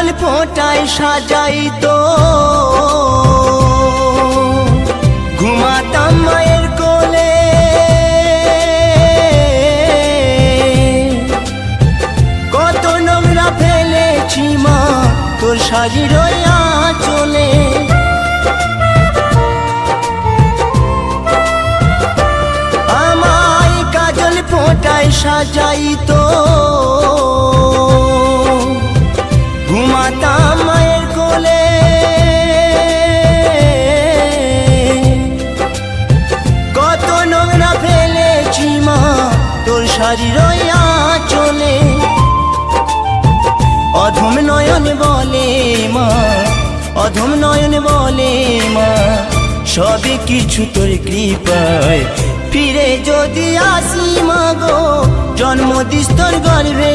কাজল ফোঁটায় সাজাইতো ঘুমাতাম মায়ের কোলে, কত নোংরা ফেলেছি মা তোর শাড়ির আঁচলে। আমায় কাজল ফোঁটায় সাজাইতো ঘুমাতাম মায়ের কোলে, কত নোংরা ফেলেছি মা তোর শাড়ির আঁচলে। অধম নয়ন বলে মা, অধম নয়ন বলে মা, সবই কিছু তোর কৃপায়, ফিরে যদি আসি মা গো জন্ম দিস তোর গর্ভে।